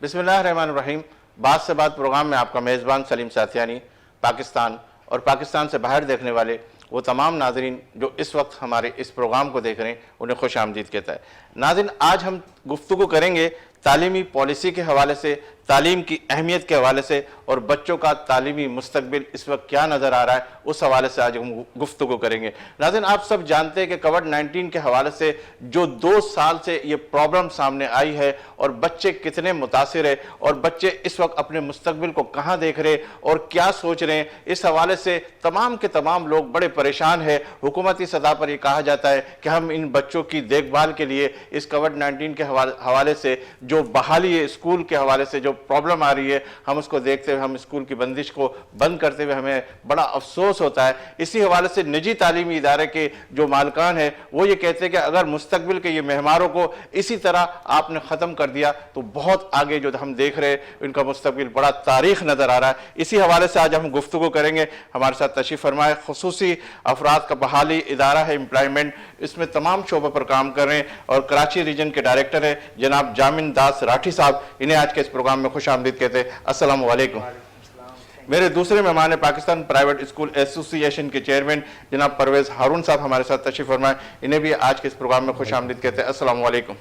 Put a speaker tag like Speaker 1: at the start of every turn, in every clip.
Speaker 1: بسم اللہ الرحمن الرحیم. بات سے بات پروگرام میں آپ کا میزبان سلیم ساتھیانی، پاکستان اور پاکستان سے باہر دیکھنے والے وہ تمام ناظرین جو اس وقت ہمارے اس پروگرام کو دیکھ رہے ہیں انہیں خوش آمدید کہتا ہے. ناظرین، آج ہم گفتگو کریں گے تعلیمی پالیسی کے حوالے سے، تعلیم کی اہمیت کے حوالے سے اور بچوں کا تعلیمی مستقبل اس وقت کیا نظر آ رہا ہے اس حوالے سے آج ہم گفتگو کریں گے. ناظرین، آپ سب جانتے ہیں کہ کووڈ-19 کے حوالے سے جو 2 سال سے یہ پرابلم سامنے آئی ہے اور بچے کتنے متاثر ہیں اور بچے اس وقت اپنے مستقبل کو کہاں دیکھ رہے اور کیا سوچ رہے ہیں، اس حوالے سے تمام کے تمام لوگ بڑے پریشان ہیں. حکومتی سطح پر یہ کہا جاتا ہے کہ ہم ان بچوں کی دیکھ بھال کے لیے اس کووڈ-19 کے حوالے سے جو بحالی ہے اسکول کے حوالے سے جو پرابلم آ رہی ہے، ہم اس کو دیکھتے ہوئے ہم اسکول کی بندش کو بند کرتے ہوئے ہمیں بڑا افسوس ہوتا ہے. اسی حوالے سے نجی تعلیمی ادارے کے جو مالکان ہیں وہ یہ کہتے ہیں کہ اگر مستقبل کے یہ مہمانوں کو اسی طرح آپ نے ختم کر دیا تو بہت آگے جو ہم دیکھ رہے ہیں ان کا مستقبل بڑا تاریخ نظر آ رہا ہے. اسی حوالے سے آج ہم گفتگو کریں گے. ہمارے ساتھ تشریف فرمائے خصوصی افراد کا بحالی ادارہ ہے امپلائمنٹ، اس میں تمام شعبوں پر کام کر رہے ہیں اور کراچی ریجن کے ڈائریکٹر ہیں جناب جامن داس راٹھی صاحب. انہیں آج کے اس پروگرام میں خوش آمدید کہتے ہیں. السلام علیکم. میرے دوسرے مہمان پاکستان پرائیویٹ اسکول ایسوسی ایشن کے چیئرمین جناب پرویز ہارون صاحب ہمارے ساتھ تشریف فرمائے. انہیں بھی آج کے اس پروگرام میں خوش آمدید کہتے ہیں. السلام علیکم.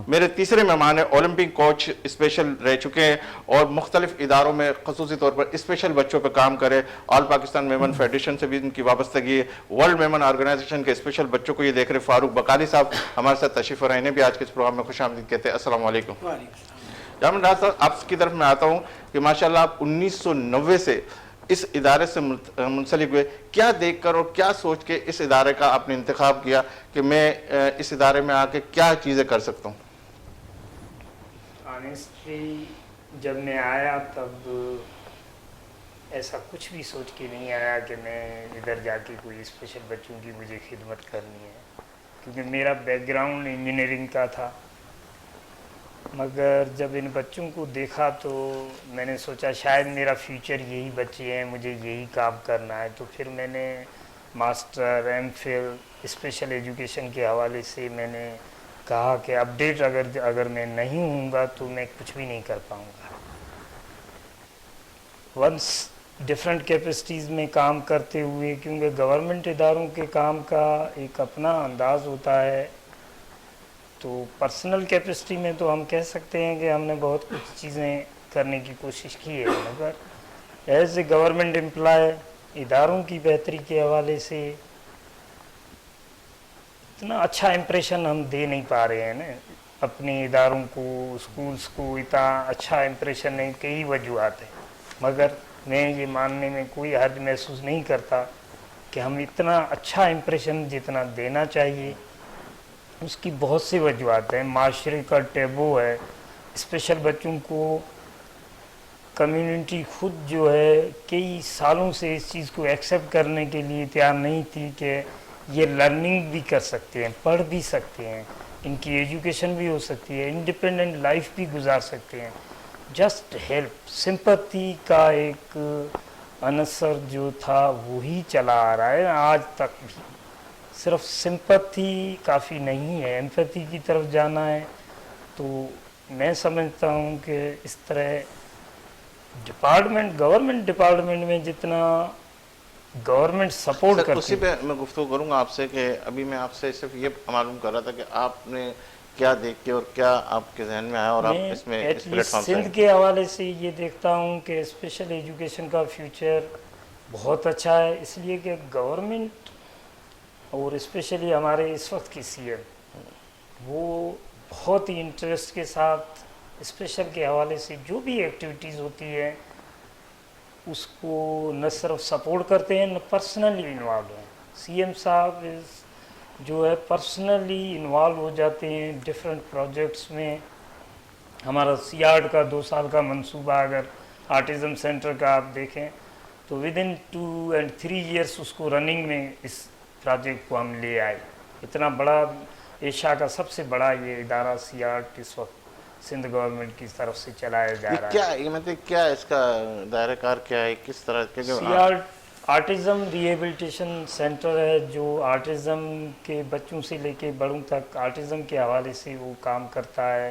Speaker 1: میرے تیسرے مہمان اولمپک کوچ اسپیشل رہ چکے ہیں اور مختلف اداروں میں خصوصی طور پر اسپیشل بچوں پہ کام کرے. آل پاکستان میمن فیڈریشن سے بھی ان کی وابستگی ہے. ورلڈ میمن آرگنائزیشن کے اسپیشل بچوں کو یہ دیکھ رہے فاروق بقالی صاحب ہمارے ساتھ تشریف فرمائے. انہیں بھی آج کے اس پروگرام میں خوش آمدید کہتے ہیں. السلام علیکم. جامن ڈاکٹر صاحب، آپ کی طرف میں آتا ہوں کہ ماشاءاللہ آپ 1990 سے اس ادارے سے منسلک ہوئے. کیا دیکھ کر اور کیا سوچ کے اس ادارے کا آپ نے انتخاب کیا کہ میں اس ادارے میں آ کے کیا چیزیں کر سکتا ہوں؟
Speaker 2: آنیسٹلی جب میں آیا تب ایسا کچھ بھی سوچ کے نہیں آیا کہ میں ادھر جا کے کوئی اسپیشل بچوں کی مجھے خدمت کرنی ہے، کیونکہ میرا بیک گراؤنڈ انجینئرنگ کا تھا. مگر جب ان بچوں کو دیکھا تو میں نے سوچا شاید میرا فیوچر یہی بچے ہیں، مجھے یہی کام کرنا ہے. تو پھر میں نے master M Phil special education کے حوالے سے میں نے کہا کہ اپڈیٹ اگر میں نہیں ہوں گا تو میں کچھ بھی نہیں کر پاؤں گا. ونس ڈفرینٹ کیپیسٹیز میں کام کرتے ہوئے، کیونکہ گورنمنٹ اداروں کے کام کا ایک اپنا انداز ہوتا ہے، تو پرسنل کیپیسٹی میں تو ہم کہہ سکتے ہیں کہ ہم نے بہت کچھ چیزیں کرنے کی کوشش کی ہے. مگر ایز اے گورنمنٹ امپلائی اداروں کی بہتری کے حوالے سے اتنا اچھا امپریشن ہم دے نہیں پا رہے ہیں نا اپنے اداروں کو، اسکولس کو اتنا اچھا امپریشن نہیں. کئی وجوہات ہیں، مگر میں یہ ماننے میں کوئی حرج محسوس نہیں کرتا کہ ہم اتنا اچھا امپریشن جتنا دینا چاہیے. اس کی بہت سی وجوہات ہیں. معاشرے کا ٹیبو ہے. اسپیشل بچوں کو کمیونٹی خود جو ہے کئی سالوں سے اس چیز کو ایکسیپٹ کرنے کے لیے تیار نہیں تھی کہ یہ لرننگ بھی کر سکتے ہیں، پڑھ بھی سکتے ہیں، ان کی ایجوکیشن بھی ہو سکتی ہے، انڈیپینڈنٹ لائف بھی گزار سکتے ہیں. جسٹ ہیلپ، سمپتھی کا ایک عنصر جو تھا وہی چلا آ رہا ہے آج تک بھی. صرف سمپتھی کافی نہیں ہے، ایمپیتھی کی طرف جانا ہے. تو میں سمجھتا ہوں کہ اس طرح گورنمنٹ ڈپارٹمنٹ میں جتنا گورنمنٹ سپورٹ کرتی ہے.
Speaker 1: اسی پہ میں گفتگو کروں گا آپ سے کہ ابھی میں آپ سے صرف یہ معلوم کر رہا تھا کہ آپ نے کیا دیکھ کے اور کیا آپ کے ذہن میں آیا اور آپ اس میں اس پلیٹ فارم سے
Speaker 2: سندھ کے حوالے سے یہ دیکھتا ہوں کہ اسپیشل ایجوکیشن کا فیوچر بہت اچھا ہے، اس لیے کہ گورنمنٹ اور اسپیشلی ہمارے اس وقت کی سی ایم وہ بہت ہی انٹرسٹ کے ساتھ اسپیشل کے حوالے سے جو بھی ایکٹیویٹیز ہوتی ہے اس کو نہ صرف سپورٹ کرتے ہیں نہ پرسنلی انوالو ہیں. سی ایم صاحب جو ہے پرسنلی انوالو ہو جاتے ہیں ڈفرینٹ پروجیکٹس میں. ہمارا سیاڈ کا 2 سال کا منصوبہ اگر آٹزم سینٹر کا آپ دیکھیں تو ود ان 2 and 3 years اس کو رننگ میں اس پروجیکٹ کو ہم لے آئے. اتنا بڑا ایشیا کا سب سے بڑا یہ ادارہ سیاڈ اس وقت سندھ گورنمنٹ کی طرف سے چلایا جا رہا ہے.
Speaker 1: یہ مطلب کیا اس کا دائرہ کار کیا ہے، کس طرح کے؟
Speaker 2: سیاڈ آٹزم ریہیبلیٹیشن سینٹر ہے جو آٹزم کے بچوں سے لے کے بڑوں تک آٹزم کے حوالے سے وہ کام کرتا ہے.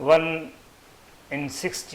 Speaker 2: 1 in 60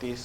Speaker 1: 30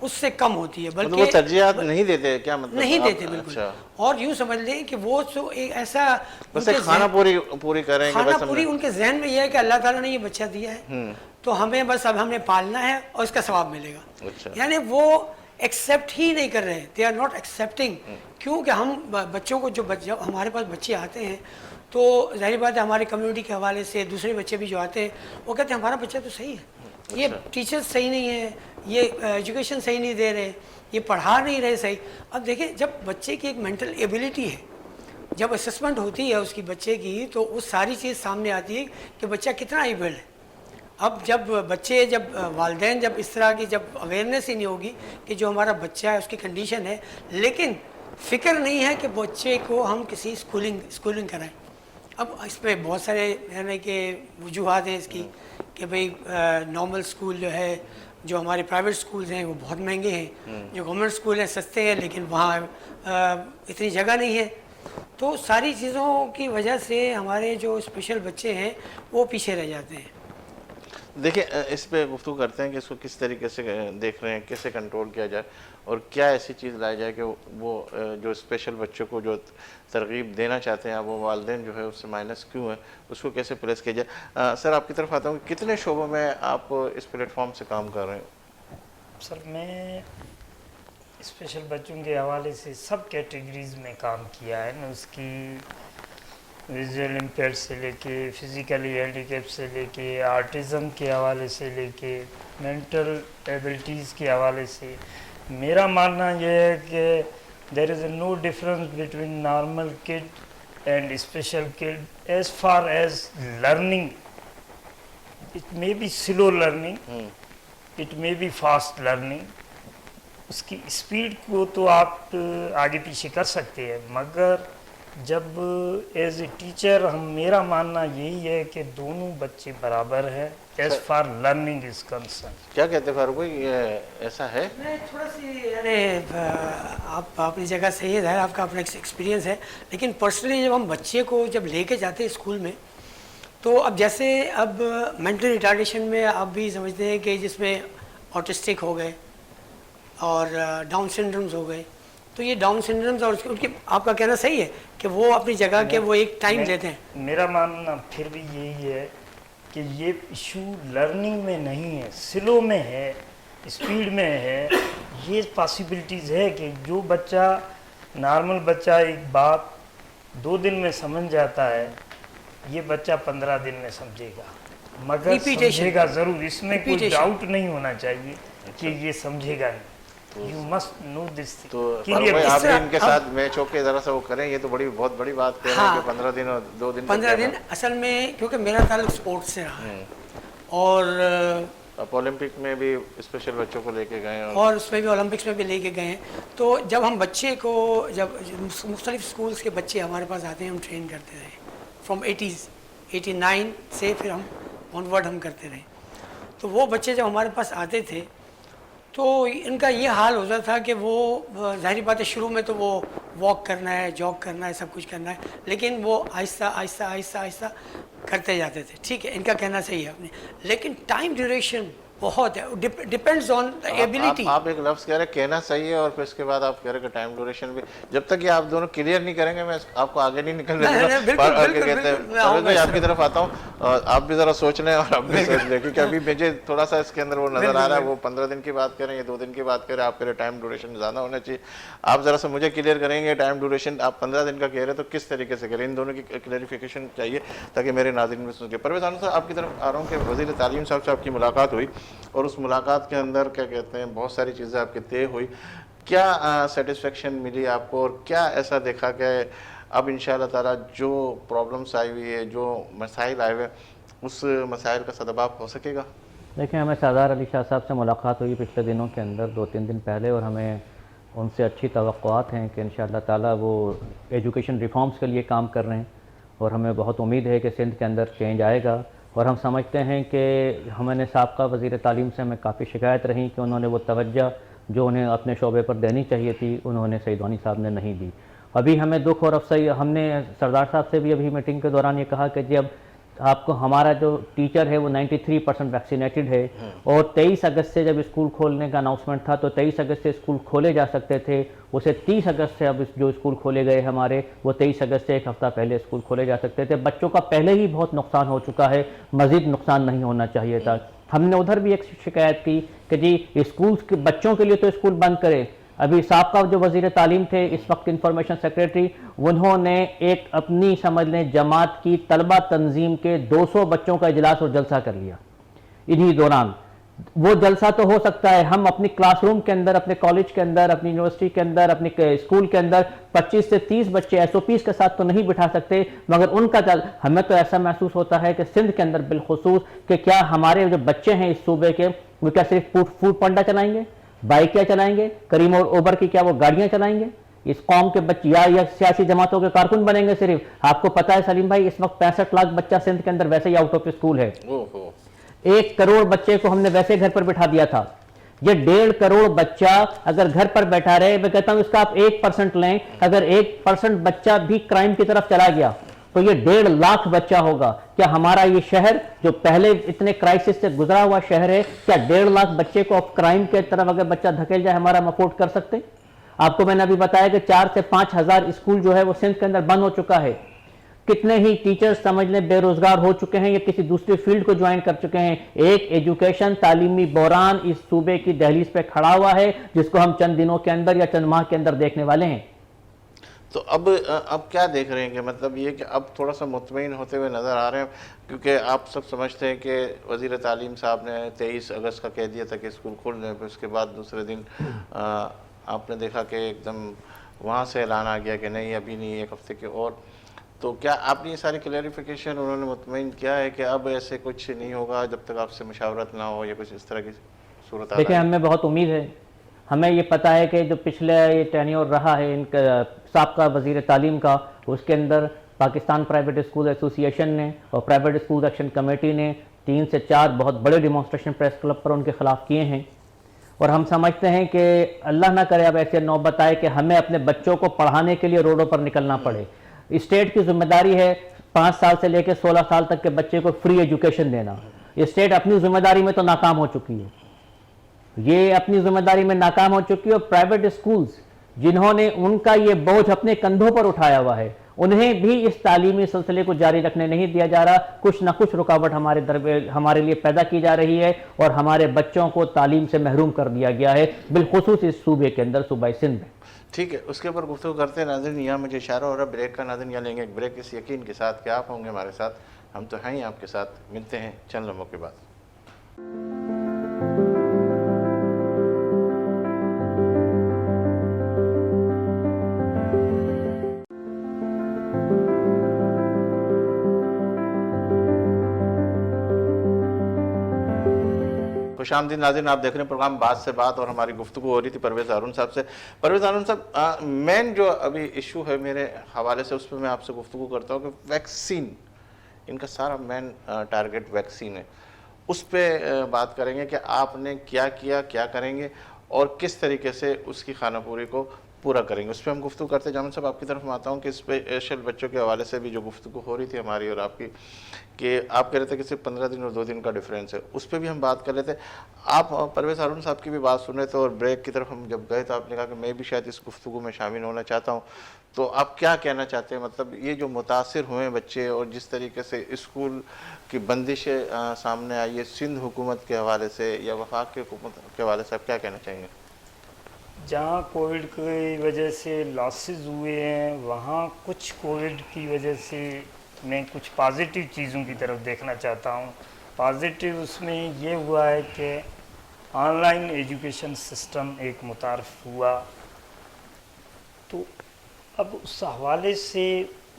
Speaker 3: اس سے کم ہوتی ہے،
Speaker 1: مطلب وہ
Speaker 3: بلکہ
Speaker 1: ترجیحات نہیں دیتے کیا مطلب؟
Speaker 3: نہیں
Speaker 1: آپ-
Speaker 3: دیتے بالکل.
Speaker 1: اچھا،
Speaker 3: اور یوں سمجھ لیں کہ وہ تو ایک ایسا
Speaker 1: بس
Speaker 3: ان
Speaker 1: ایک
Speaker 3: کے
Speaker 1: کھانا
Speaker 3: ذہن-
Speaker 1: پوری کریں گے
Speaker 3: کھانا
Speaker 1: بس ہم
Speaker 3: پوری
Speaker 1: نے.
Speaker 3: ان کے ذہن میں یہ ہے کہ اللہ تعالیٰ نے یہ بچہ دیا ہے تو ہمیں بس اب ہم نے پالنا ہے اور اس کا ثواب ملے گا.
Speaker 1: اچھا.
Speaker 3: یعنی وہ ایکسیپٹ ہی نہیں کر رہے، دے آر ناٹ ایکسیپٹنگ. کیونکہ ہم بچوں کو جب ہمارے پاس بچے آتے ہیں تو ظاہر بات ہے ہماری کمیونٹی کے حوالے سے دوسرے بچے بھی جو آتے ہیں وہ کہتے ہیں ہمارا بچہ تو صحیح ہے، یہ ٹیچر صحیح نہیں ہے، یہ ایجوکیشن صحیح نہیں دے رہے، یہ پڑھا نہیں رہے صحیح. اب دیکھیں جب بچے کی ایک مینٹل ایبلٹی ہے، جب اسسمنٹ ہوتی ہے اس کی بچے کی تو وہ ساری چیز سامنے آتی ہے کہ بچہ کتنا ایبل ہے. اب جب بچے والدین جب اس طرح کی جب اویئرنیس ہی نہیں ہوگی کہ جو ہمارا بچہ ہے اس کی کنڈیشن ہے، لیکن فکر نہیں ہے کہ بچے کو ہم کسی اسکولنگ کرائیں. اب اس پہ بہت سارے یعنی کہ وجوہات ہیں اس کی کہ بھئی نارمل اسکول جو ہے، جو ہمارے پرائیویٹ اسکولز ہیں وہ بہت مہنگے ہیں، جو گورنمنٹ اسکول ہیں سستے ہیں لیکن وہاں اتنی جگہ نہیں ہے. تو ساری چیزوں کی وجہ سے ہمارے جو اسپیشل بچے ہیں وہ پیچھے رہ جاتے ہیں.
Speaker 1: دیکھیں اس پہ گفتگو کرتے ہیں کہ اس کو کس طریقے سے دیکھ رہے ہیں، کیسے کنٹرول کیا جائے اور کیا ایسی چیز لائی جائے کہ وہ جو اسپیشل بچوں کو جو ترغیب دینا چاہتے ہیں وہ والدین جو ہے اس سے مائنس کیوں ہے، اس کو کیسے پلیس کیا جائے. سر آپ کی طرف آتا ہوں، کتنے شعبوں میں آپ اس پلیٹ فارم سے کام کر رہے ہیں؟
Speaker 2: سر میں اسپیشل بچوں کے حوالے سے سب کیٹیگریز میں کام کیا ہے نا، اس کی ویژول امپیئر سے لے کے فزیکلی ہینڈیکیپ سے لے کے آرٹزم کے حوالے سے لے کے مینٹل ایبلٹیز کے حوالے سے. میرا ماننا یہ ہے کہ there is a no difference between normal kid and special kid as far as learning. It may be slow learning, it may be fast learning. اس کی اسپیڈ کو تو آپ آگے پیچھے کر سکتے ہیں، مگر جب ایز اے ٹیچر میرا ماننا یہی ہے کہ دونوں بچے برابر ہیں as far learning is concern.
Speaker 1: کیا کہتے ہیں فاروق بھائی، یہ ایسا ہے؟
Speaker 3: میں تھوڑا سی یعنی آپ اپنی جگہ صحیح ہے، آپ کا اپنا ایکسپیرینس ہے، لیکن پرسنلی جب ہم بچے کو جب لے کے جاتے ہیں اسکول میں تو اب جیسے اب مینٹل ریٹارڈیشن میں آپ بھی سمجھتے ہیں کہ جس میں آٹسٹک ہو گئے اور ڈاؤن سنڈرومز ہو گئے، تو یہ ڈاؤن سنڈرومز اور ان کی آپ کا کہنا صحیح ہے کہ وہ اپنی جگہ کے وہ ایک ٹائم لیتے ہیں.
Speaker 2: میرا ماننا پھر بھی یہی ہے کہ یہ ایشو لرننگ میں نہیں ہے، سلو میں ہے، اسپیڈ میں ہے. یہ پاسبلٹیز ہے کہ جو بچہ نارمل بچہ ایک بات 2 دن میں سمجھ جاتا ہے، یہ بچہ 15 دن میں سمجھے گا، مگر سمجھے گا ضرور. اس میں کوئی ڈاؤٹ نہیں ہونا چاہیے کہ یہ سمجھے گا نہیں. You must know this thing.
Speaker 1: تو فاروق بھائی آپ بھی ان کے ساتھ میچ ہو کے ذرا سا وہ کریں، یہ تو بہت بڑی بات کہہ رہے ہیں کہ 15 دن اور 2 دن
Speaker 3: 15 دن اصل میں کیونکہ میرا تعلق اسپورٹس سے رہا ہے اور
Speaker 1: آپ اولمپک میں بھی اسپیشل بچوں کو لے کے گئے
Speaker 3: اور اس میں بھی اولمپکس میں بھی لے کے گئے ہیں. تو جب ہم بچے کو جب مختلف اسکولس کے بچے ہمارے پاس آتے ہیں ہم ٹرین کرتے رہے فرام 89 سے پھر ہم آن ورڈ ہم کرتے رہے. تو وہ بچے جب ہمارے پاس آتے تھے تو ان کا یہ حال ہوتا تھا کہ وہ ظاہری بات ہے شروع میں تو وہ واک کرنا ہے، جاگ کرنا ہے، سب کچھ کرنا ہے، لیکن وہ آہستہ آہستہ آہستہ آہستہ کرتے جاتے تھے. ٹھیک ہے، ان کا کہنا صحیح ہے اپنے، لیکن ٹائم ڈیوریشن بہت ہے، ڈپینڈز آن ایبلٹی.
Speaker 1: آپ ایک لفظ کہہ رہے ہیں کہنا صحیح ہے اور پھر اس کے بعد آپ کہہ رہے ہیں کہ ٹائم ڈیوریشن بھی. جب تک یہ آپ دونوں کلیئر نہیں کریں گے میں آپ کو آگے نہیں نکلنے دوں گا. آپ کی طرف آتا ہوں، آپ بھی ذرا سوچ لیں اور آپ بھی سوچ لیں، کیونکہ ابھی مجھے تھوڑا سا اس کے اندر وہ نظر آ رہا ہے. وہ 15 دن کی بات کریں یا 2 دن کی بات کریں، آپ کہہ رہے ٹائم ڈیوریشن زیادہ ہونا چاہیے. آپ ذرا سا مجھے کلیئر کریں گے ٹائم ڈیوریشن آپ 15 دن کا کہہ رہے تو کس طریقے سے کریں؟ ان دونوں کی کلیئریفیکیشن چاہیے تاکہ میرے ناظرین میں سن کے. پرویز انور صاحب آپ کی طرف آ رہا ہوں کہ وزیر تعلیم صاحب سے آپ کی ملاقات ہوئی اور اس ملاقات کے اندر کیا کہتے ہیں بہت ساری چیزیں آپ کی طے ہوئی. کیا سیٹسفیکشن ملی آپ کو اور کیا ایسا دیکھا کہ اب انشاءاللہ تعالیٰ جو پرابلمس آئی ہوئی ہے، جو مسائل آئے ہوئے اس مسائل کا سدباب ہو سکے گا؟
Speaker 4: دیکھیں، ہمیں سردار علی شاہ صاحب سے ملاقات ہوئی پچھلے دنوں کے اندر 2-3 دن پہلے، اور ہمیں ان سے اچھی توقعات ہیں کہ انشاءاللہ تعالیٰ وہ ایجوکیشن ریفارمز کے لیے کام کر رہے ہیں اور ہمیں بہت امید ہے کہ سندھ کے اندر چینج آئے گا. اور ہم سمجھتے ہیں کہ ہمیں سابقہ وزیر تعلیم سے ہمیں کافی شکایت رہی کہ انہوں نے وہ توجہ جو انہیں اپنے شعبے پر دینی چاہیے تھی انہوں نے سعید وانی صاحب نے نہیں دی. ابھی ہمیں دکھ اور افسوس، ہم نے سردار صاحب سے بھی ابھی میٹنگ کے دوران یہ کہا کہ جب آپ کو ہمارا جو ٹیچر ہے وہ 93% ویکسینیٹڈ ہے، اور 23 اگست سے جب اسکول کھولنے کا اناؤنسمنٹ تھا تو 23 اگست سے اسکول کھولے جا سکتے تھے، اسے 30 اگست سے اب جو اسکول کھولے گئے ہمارے وہ 23 اگست سے ایک ہفتہ پہلے اسکول کھولے جا سکتے تھے۔ بچوں کا پہلے ہی بہت نقصان ہو چکا ہے، مزید نقصان نہیں ہونا چاہیے تھا۔ ہم نے ادھر بھی ایک شکایت کی کہ جی اسکول کے بچوں کے لیے تو اسکول بند کرے۔ ابھی سابقہ جو وزیر تعلیم تھے اس وقت انفارمیشن سیکریٹری، انہوں نے ایک اپنی سمجھ لیں جماعت کی طلبہ تنظیم کے 200 بچوں کا اجلاس اور جلسہ کر لیا انہی دوران۔ وہ جلسہ تو ہو سکتا ہے ہم اپنی کلاس روم کے اندر، اپنے کالج کے اندر، اپنی یونیورسٹی کے اندر، اپنے اسکول کے اندر 25 سے 30 بچے SOPs کے ساتھ تو نہیں بٹھا سکتے، مگر ان کا ہمیں تو ایسا محسوس ہوتا ہے کہ سندھ کے اندر بالخصوص کہ کیا ہمارے جو بچے ہیں اس صوبے کے وہ کیا صرف فوڈ پانڈا چلائیں گے، بائک کیا چلائیں گے، کریم اور اوبر کی کیا وہ گاڑیاں چلائیں گے؟ اس قوم کے بچے یا سیاسی جماعتوں کے کارکن بنیں گے صرف؟ آپ کو پتہ ہے سلیم بھائی اس وقت 65 لاکھ بچہ سندھ کے اندر ویسے ہی آؤٹ آف اسکول ہے۔ 1 کروڑ بچے کو ہم نے ویسے گھر پر بٹھا دیا تھا۔ یہ 1.5 کروڑ بچہ اگر گھر پر بیٹھا رہے، میں کہتا ہوں اس کا آپ 1% لیں، اگر 1% بچہ بھی کرائم کی طرف چلا گیا تو یہ 1.5 لاکھ بچہ ہوگا۔ کیا ہمارا یہ شہر جو پہلے اتنے کرائسس سے گزرا ہوا شہر ہے، کیا 1.5 لاکھ بچے کو اب کرائم کے طرف اگر بچہ دھکیل جائے ہمارا ہم افورڈ کر سکتے؟ آپ کو میں نے ابھی بتایا کہ 4 سے 5 ہزار اسکول جو ہے وہ سندھ کے اندر بند ہو چکا ہے۔ کتنے ہی ٹیچرز سمجھ لیں بے روزگار ہو چکے ہیں یا کسی دوسری فیلڈ کو جوائن کر چکے ہیں۔ ایک ایجوکیشن تعلیمی بحران اس صوبے کی دہلیز پہ کھڑا ہوا ہے جس کو ہم چند دنوں کے اندر یا چند ماہ کے اندر دیکھنے والے ہیں۔
Speaker 1: تو اب کیا دیکھ رہے ہیں کہ مطلب یہ کہ اب تھوڑا سا مطمئن ہوتے ہوئے نظر آ رہے ہیں، کیونکہ آپ سب سمجھتے ہیں کہ وزیر تعلیم صاحب نے 23 اگست کا کہہ دیا تھا کہ اسکول کھول جائیں، پھر اس کے بعد دوسرے دن آپ نے دیکھا کہ ایک دم وہاں سے اعلان آ گیا کہ نہیں ابھی نہیں، 1 ہفتے کے اور۔ تو کیا آپ نے یہ ساری کلیریفیکیشن انہوں نے مطمئن کیا ہے کہ اب ایسے کچھ نہیں ہوگا جب تک آپ سے مشاورت نہ ہو یا کچھ اس طرح کی صورت؟
Speaker 4: دیکھیں ہمیں بہت امید ہے، ہمیں یہ پتہ ہے کہ جو پچھلے یہ ٹینیور رہا ہے ان کا سابقہ وزیر تعلیم کا، اس کے اندر پاکستان پرائیویٹ اسکول ایسوسی ایشن نے اور پرائیویٹ اسکول ایکشن کمیٹی نے 3 سے 4 بہت بڑے ڈیمانسٹریشن پریس کلب پر ان کے خلاف کیے ہیں، اور ہم سمجھتے ہیں کہ اللہ نہ کرے اب ایسے نوبت آئے کہ ہمیں اپنے بچوں کو پڑھانے کے لیے روڈوں پر نکلنا پڑے۔ اسٹیٹ کی ذمہ داری ہے 5 سال سے لے کے 16 سال تک کے بچے کو فری ایجوکیشن دینا۔ اسٹیٹ اپنی ذمہ داری میں تو ناکام ہو چکی ہے، یہ اپنی ذمہ داری میں ناکام ہو چکی ہے، اور پرائیویٹ اسکولز جنہوں نے ان کا یہ بوجھ اپنے کندھوں پر اٹھایا ہوا ہے انہیں بھی اس تعلیمی سلسلے کو جاری رکھنے نہیں دیا جا رہا۔ کچھ نہ کچھ رکاوٹ ہمارے لیے پیدا کی جا رہی ہے اور ہمارے بچوں کو تعلیم سے محروم کر دیا گیا ہے، بالخصوص اس صوبے کے اندر، صوبہ سندھ میں۔
Speaker 1: ٹھیک ہے، اس کے اوپر گفتگو کرتے ہیں ناظرین۔ یہاں مجھے اشارہ ہو رہا ہے بریک کا، ناظرین یہاں لیں گے ایک بریک اس یقین کے ساتھ کہ آپ ہوں گے ہمارے ساتھ، ہم تو ہیں ہی آپ کے ساتھ۔ ملتے ہیں چند لمحوں کے بعد۔ خوش آمدید ناظرین، آپ دیکھ رہے ہیں پروگرام بات سے بات، اور ہماری گفتگو ہو رہی تھی پرویز ہارون صاحب سے۔ پرویز ہارون صاحب، مین جو ابھی ایشو ہے میرے حوالے سے اس پہ میں آپ سے گفتگو کرتا ہوں کہ ویکسین، ان کا سارا مین ٹارگٹ ویکسین ہے، اس پہ بات کریں گے کہ آپ نے کیا کیا، کیا کریں گے اور کس طریقے سے اس کی خانہ پوری کو پورا کریں گے، اس پہ ہم گفتگو کرتے ہیں۔ جامع صاحب آپ کی طرف میں آتا ہوں کہ اسپیشل بچوں کے حوالے سے بھی جو گفتگو ہو رہی تھی ہماری اور آپ کی، کہ آپ کہہ رہے تھے کہ صرف 15 دن اور 2 دن کا ڈیفرنس ہے، اس پہ بھی ہم بات کر رہے تھے۔ آپ پرویز ہارون صاحب کی بھی بات سن رہے تھے، اور بریک کی طرف ہم جب گئے تو آپ نے کہا کہ میں بھی شاید اس گفتگو میں شامل ہونا چاہتا ہوں۔ تو آپ کیا کہنا چاہتے ہیں، مطلب یہ جو متاثر ہوئے بچے اور جس طریقے سے اسکول کی بندشیں سامنے آئی ہے سندھ حکومت کے حوالے سے یا وفاق کی حکومت کے حوالے سے، آپ کیا کہنا چاہیں گے؟
Speaker 2: جہاں کووڈ کی وجہ سے لاسز ہوئے ہیں، وہاں کچھ کووڈ کی وجہ سے میں کچھ پازیٹیو چیزوں کی طرف دیکھنا چاہتا ہوں۔ پازیٹیو اس میں یہ ہوا ہے کہ آن لائن ایجوکیشن سسٹم ایک متعارف ہوا، تو اب اس حوالے سے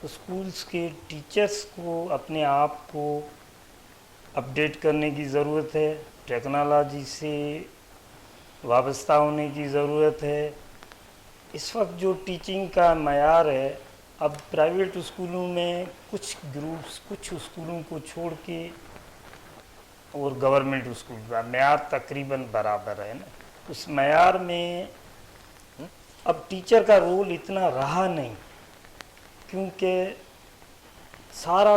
Speaker 2: اسکولز کے ٹیچرز کو اپنے آپ کو اپڈیٹ کرنے کی ضرورت ہے، ٹیکنالوجی سے وابستہ ہونے کی ضرورت ہے۔ اس وقت جو ٹیچنگ کا معیار ہے، اب پرائیویٹ اسکولوں میں کچھ گروپس، کچھ اسکولوں کو چھوڑ کے اور گورنمنٹ اسکول کا معیار تقریباً برابر ہے نا، اس معیار میں اب ٹیچر کا رول اتنا رہا نہیں، کیونکہ سارا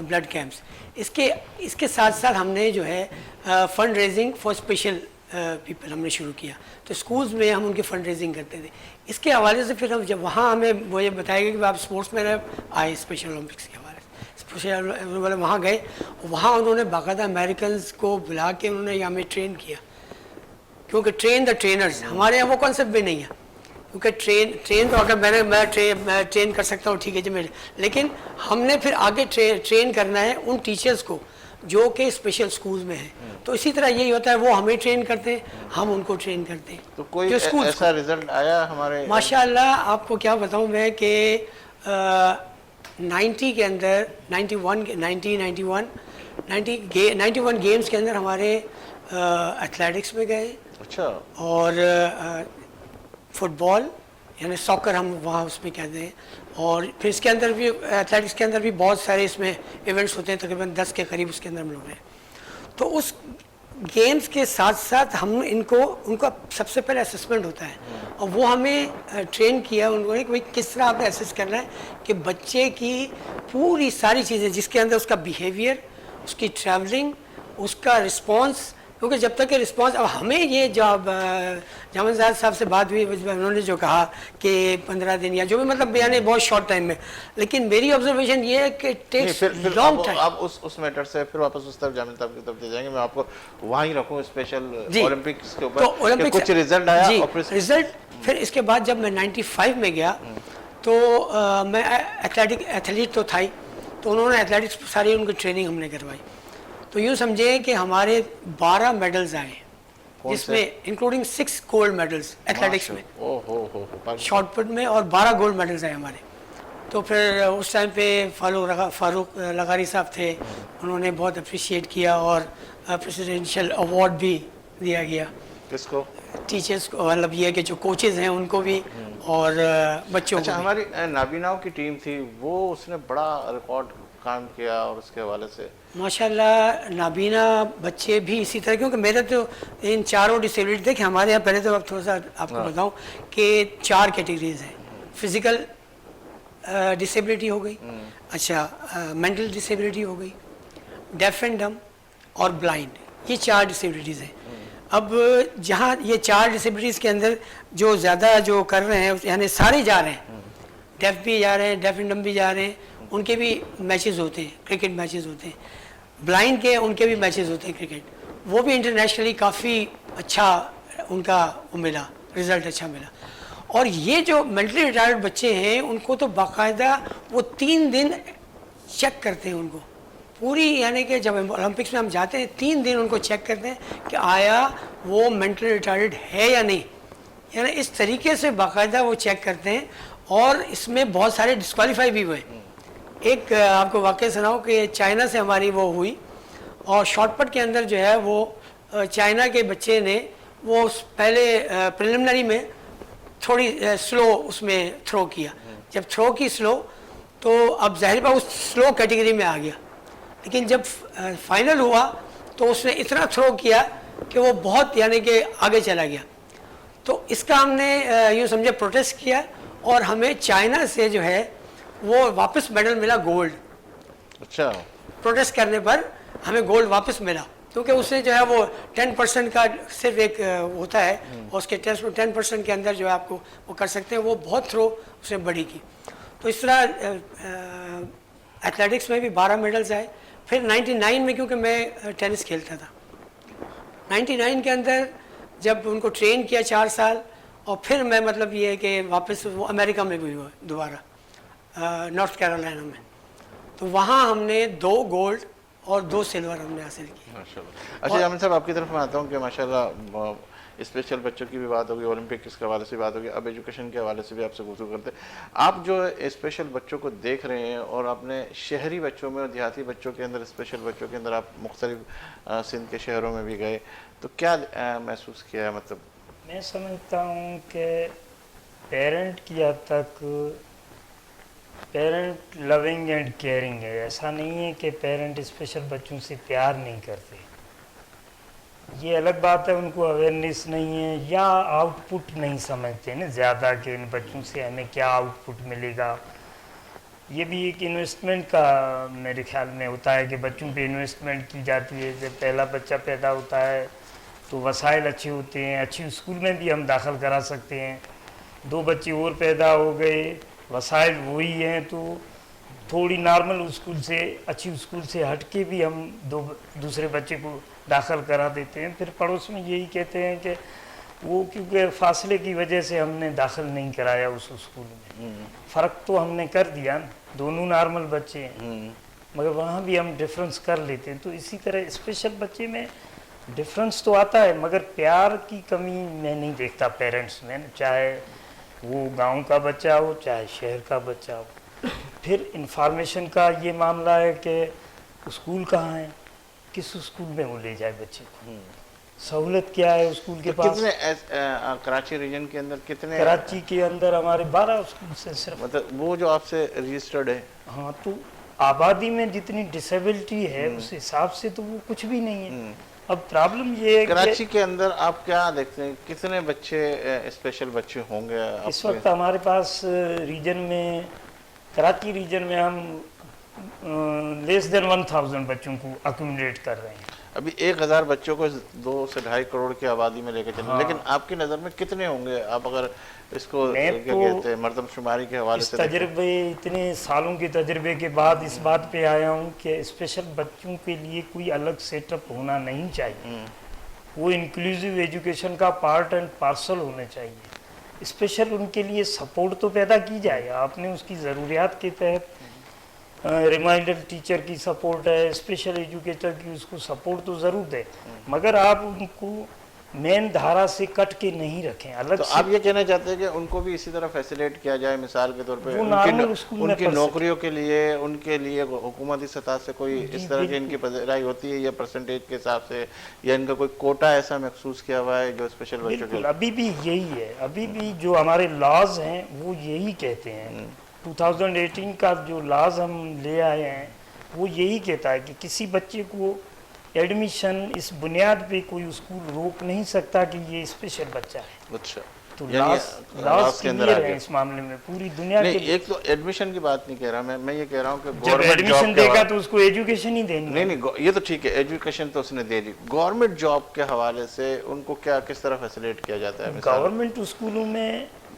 Speaker 3: بلڈ کیمپس. اس کے ساتھ ساتھ ہم نے جو ہے fund raising for special people ہم نے شروع کیا. تو اسکولز میں ہم ان کی فنڈ ریزنگ کرتے تھے. اس کے حوالے سے پھر ہم جب وہاں ہمیں وہ یہ بتایا گیا کہ آپ اسپورٹس میں آئے اسپیشل اولمپکس کے حوالے سے اسپیشل والے وہاں گئے. وہاں انہوں نے باقاعدہ امیریکنز کو بلا کے انہوں نے ہمیں ٹرین کیا, کیونکہ ٹرین دا ٹرینرز ہمارے یہاں وہ کانسیپٹ بھی نہیں ہے. کیونکہ ٹرین تو اگر میں ٹرین کر سکتا ہوں ٹھیک ہے جی, لیکن ہم نے پھر آگے ٹرین کرنا ہے ان ٹیچرز کو جو کہ اسپیشل اسکولز میں ہیں. تو اسی طرح یہی ہوتا ہے, وہ ہمیں ٹرین کرتے ہیں, ہم ان کو ٹرین کرتے ہیں.
Speaker 1: تو کوئی ایسا رزلٹ آیا ہمارے
Speaker 3: ماشاء اللہ آپ کو کیا بتاؤں میں کہ 90 کے اندر 91 گیمز کے اندر ہمارے ایتھلیٹکس میں گئے.
Speaker 1: اچھا.
Speaker 3: اور فٹ بال یعنی ساکر ہم وہاں اس میں کہتے ہیں. اور پھر اس کے اندر بھی ایتھلیٹکس کے اندر بھی بہت سارے اس میں ایونٹس ہوتے ہیں, تقریباً 10 کے قریب اس کے اندر ہم لوگ ہیں. تو اس گیمز کے ساتھ ساتھ ہم ان کا سب سے پہلے اسسمنٹ ہوتا ہے, اور وہ ہمیں ٹرین کیا ان کو کہ کس طرح آپ نے اسیس کرنا ہے کہ بچے کی پوری ساری چیزیں جس کے اندر اس کا بیہیویئر, اس کی ٹریولنگ, اس کا رسپانس. کیونکہ جب تک کہ رسپانس, اب ہمیں یہ جب جامن صاحب سے بات ہوئی انہوں نے جو کہا کہ 15 دن یا جو بھی مطلب یعنی بہت شارٹ ٹائم میں, لیکن میری آبزرویشن یہ ہے کہ ٹیکس لانگ ٹائم.
Speaker 1: آپ اس میٹر سے پھر واپس اس طرف جامن صاحب کی طرف دے جائیں گے. میں آپ کو وہاں ہی رکھوں اسپیشل اولمپکس کے اوپر کہ کچھ رزلٹ آیا.
Speaker 3: جی رزلٹ پھر اس کے بعد جب میں 95 میں گیا تو میں ایتھلیٹ تو تھا ہی, تو انہوں نے ایتھلیٹکس ساری ان کی ٹریننگ ہم نے کروائی. تو یوں سمجھیں کہ ہمارے 12 میڈلز آئے, جس میں انکلوڈنگ 6 گولڈ میڈلز ایتھلیٹکس میں, شارٹ پٹ میں, اور 12 گولڈ میڈلز آئے ہمارے. تو پھر اس ٹائم پہ فاروق لغاری صاحب تھے, انہوں نے بہت اپریشیٹ کیا, اور پریزیڈینشیل ایوارڈ بھی دیا گیا.
Speaker 1: کس کو؟
Speaker 3: ٹیچرز کو, مطلب یہ کہ جو کوچز ہیں ان کو بھی اور بچوں کو.
Speaker 1: اچھا, ہماری نابیناؤں کی ٹیم تھی, وہ اس نے بڑا ریکارڈ کام کیا, اور اس کے حوالے سے
Speaker 3: ماشاءاللہ نابینا بچے بھی اسی طرح, کیونکہ میرے تو ان چاروں ڈسیبلٹی دیکھیں ہمارے یہاں پہلے تو اب تھوڑا سا آپ کو بتاؤں کہ 4 کیٹیگریز ہیں. فزیکل ڈسیبلٹی ہو گئی, اچھا مینٹل ڈسیبلٹی ہو گئی, ڈیف اینڈ ڈم اور بلائنڈ, یہ 4 ڈسیبلٹیز ہیں. اب جہاں یہ 4 ڈسیبلٹیز کے اندر جو زیادہ جو کر رہے ہیں یعنی سارے جا رہے ہیں, ڈیف بھی جا رہے ہیں, ڈیف اینڈ ڈم بھی جا رہے ہیں, ان کے بھی میچز ہوتے ہیں, کرکٹ میچز ہوتے ہیں. بلائنڈ کے ان کے بھی میچز ہوتے ہیں کرکٹ, وہ بھی انٹرنیشنلی کافی اچھا ان کا ملا, رزلٹ اچھا ملا. اور یہ جو مینٹلی ریٹائرڈ بچے ہیں ان کو تو باقاعدہ وہ 3 دن چیک کرتے ہیں ان کو پوری, یعنی کہ جب اولمپکس میں ہم جاتے ہیں 3 دن ان کو چیک کرتے ہیں کہ آیا وہ مینٹلی ریٹائرڈ ہے یا نہیں. یعنی اس طریقے سے باقاعدہ وہ چیک کرتے ہیں, اور اس میں بہت سارے ڈسکوالیفائی بھی ہوئے. ایک آپ کو واقعہ سناؤ کہ چائنا سے ہماری وہ ہوئی, اور شارٹ پٹ کے اندر جو ہے وہ چائنا کے بچے نے وہ پہلے پریلیمنری میں تھوڑی سلو اس میں تھرو کیا. جب تھرو کی سلو تو اب ظاہر بات اس سلو کیٹیگری میں آ گیا, لیکن جب فائنل ہوا تو اس نے اتنا تھرو کیا کہ وہ بہت یعنی کہ آگے چلا گیا. تو اس کا ہم نے یوں سمجھے پروٹیسٹ کیا, اور ہمیں چائنا سے جو ہے وہ واپس میڈل ملا گولڈ.
Speaker 1: اچھا,
Speaker 3: پروٹیسٹ کرنے پر ہمیں گولڈ واپس ملا, کیونکہ اس نے جو ہے وہ 10% کا صرف ایک ہوتا ہے, اور اس کے 10% کے اندر جو ہے آپ کو وہ کر سکتے ہیں, وہ بہت تھرو اس نے بڑی کی. تو اس طرح ایتھلیٹکس میں بھی 12 میڈلز آئے. پھر 99 میں کیونکہ میں ٹینس کھیلتا تھا, 99 کے اندر جب ان کو ٹرین کیا 4 سال, اور پھر میں مطلب یہ ہے کہ واپس وہ امریکہ میں بھی ہوا دوبارہ, نارتھ کیرولائنا میں, تو وہاں ہم نے 2 گولڈ اور 2 سلور ہم نے حاصل کی.
Speaker 1: ماشاءاللہ. اچھا جامن صاحب, آپ کی طرف میں آتا ہوں کہ ماشاءاللہ اسپیشل بچوں کی بھی بات ہوگی, اولمپکس کے حوالے سے بھی بات ہوگی, اب ایجوکیشن کے حوالے سے بھی آپ سے گفتگو کرتے ہیں. آپ جو اسپیشل بچوں کو دیکھ رہے ہیں, اور اپنے شہری بچوں میں اور دیہاتی بچوں کے اندر, اسپیشل بچوں کے اندر آپ مختلف سندھ کے شہروں میں بھی گئے, تو کیا محسوس کیا ہے؟ مطلب
Speaker 2: میں سمجھتا ہوں کہ پیرنٹ کی حد تک پیرنٹ لونگ اینڈ کیئرنگ ہے. ایسا نہیں ہے کہ پیرنٹ اسپیشل بچوں سے پیار نہیں کرتے, یہ الگ بات ہے, ان کو اویئرنیس نہیں ہے یا آؤٹ پٹ نہیں سمجھتے نا زیادہ کہ ان بچوں سے ہمیں کیا آؤٹ پٹ ملے گا. یہ بھی ایک انویسٹمنٹ کا میرے خیال میں ہوتا ہے کہ بچوں پہ انویسٹمنٹ کی جاتی ہے. جب پہلا بچہ پیدا ہوتا ہے تو وسائل اچھے ہوتے ہیں, اچھی اسکول میں بھی ہم داخل کرا سکتے ہیں. 2 بچے اور پیدا ہو گئے, وسائل وہی ہیں, تو تھوڑی نارمل اسکول سے, اچھی اسکول سے ہٹ کے بھی ہم دوسرے بچے کو داخل کرا دیتے ہیں. پھر پڑوس میں یہی کہتے ہیں کہ وہ کیونکہ فاصلے کی وجہ سے ہم نے داخل نہیں کرایا اس اسکول میں. فرق تو ہم نے کر دیا نا, دونوں نارمل بچے ہیں, مگر وہاں بھی ہم ڈفرینس کر لیتے ہیں. تو اسی طرح اسپیشل بچے میں ڈفرینس تو آتا ہے, مگر پیار کی کمی میں نہیں دیکھتا پیرنٹس میں, چاہے وہ گاؤں کا بچہ ہو چاہے شہر کا بچہ ہو. پھر انفارمیشن کا یہ معاملہ ہے کہ اسکول کہاں ہے, کس اسکول میں وہ لے جائے بچے کو, سہولت کیا ہے اسکول کے پاس.
Speaker 1: کتنے کراچی ریجن کے اندر کتنے,
Speaker 2: کراچی کے اندر ہمارے 12 اسکول سے صرف.
Speaker 1: مطلب وہ جو آپ سے رجسٹرڈ ہے؟
Speaker 2: ہاں, تو آبادی میں جتنی ڈسیبلٹی ہے اس حساب سے تو وہ کچھ بھی نہیں ہے. اب پرابلم یہ ہے
Speaker 1: کراچی کے اندر آپ کیا دیکھتے ہیں, کتنے بچے اسپیشل بچے ہوں گے
Speaker 2: اس وقت ہمارے پاس ریجن میں, کراچی ریجن میں ہم لیس دین 1000 بچوں کو اکوموڈیٹ کر رہے ہیں.
Speaker 1: ابھی 1000 بچوں کو 2 سے 2.5 کروڑ کی آبادی میں لے کے چلیں, لیکن آپ کی نظر میں کتنے ہوں گے؟ آپ اگر اس کو کیا کہتے ہیں مردم شماری کے حوالے سے
Speaker 2: تجربے, اتنے سالوں کے تجربے کے بعد اس بات پہ آیا ہوں کہ اسپیشل بچوں کے لیے کوئی الگ سیٹ اپ ہونا نہیں چاہیے. وہ انکلوزیو ایجوکیشن کا پارٹ اینڈ پارسل ہونے چاہیے. اسپیشل ان کے لیے سپورٹ تو پیدا کی جائے. آپ نے اس کی ضروریات کے تحت ریمائنڈر ٹیچر کی سپورٹ ہے, اسپیشل ایجوکیٹر کی, اس کو سپورٹ تو ضرور دیں, مگر آپ ان کو مین دھارا سے کٹ کے نہیں رکھیں الگ.
Speaker 1: تو آپ یہ کہنا چاہتے ہیں کہ ان کو بھی اسی طرح فیسیلیٹ کیا جائے, مثال کے طور پہ ان کی نوکریوں کے لیے, ان کے لیے حکومتی سطح سے کوئی اس طرح کی ان کی پذیرائی ہوتی ہے, یا پرسنٹیج کے حساب سے, یا ان کا کوئی کوٹا ایسا محسوس کیا ہوا ہے جو اسپیشل بچوں کے؟
Speaker 2: ابھی بھی یہی ہے, ابھی بھی جو ہمارے لاز ہیں وہ یہی کہتے ہیں. 2018 کا جو لاز ہم لے آئے ہیں وہ یہی کہتا ہے کہ کسی بچے کو ایڈمیشن اس بنیاد پہ کوئی اسکول روک نہیں سکتا کہ یہ اسپیشل بچہ ہے.
Speaker 1: اچھا,
Speaker 2: تو لاز کلیئر ہے اس معاملے میں پوری دنیا کے.
Speaker 1: ایک تو ایڈمیشن کی بات نہیں کہہ رہا میں یہ کہہ رہا ہوں کہ
Speaker 2: جب ایڈمیشن دے گا تو اس کو ایجوکیشن ہی دینی.
Speaker 1: نہیں, یہ تو ٹھیک ہے, ایجوکیشن تو اس نے دے دی. گورنمنٹ جاب کے حوالے سے ان کو کس طرح فیسیلیٹ کیا جاتا ہے؟
Speaker 2: گورنمنٹ اسکولوں میں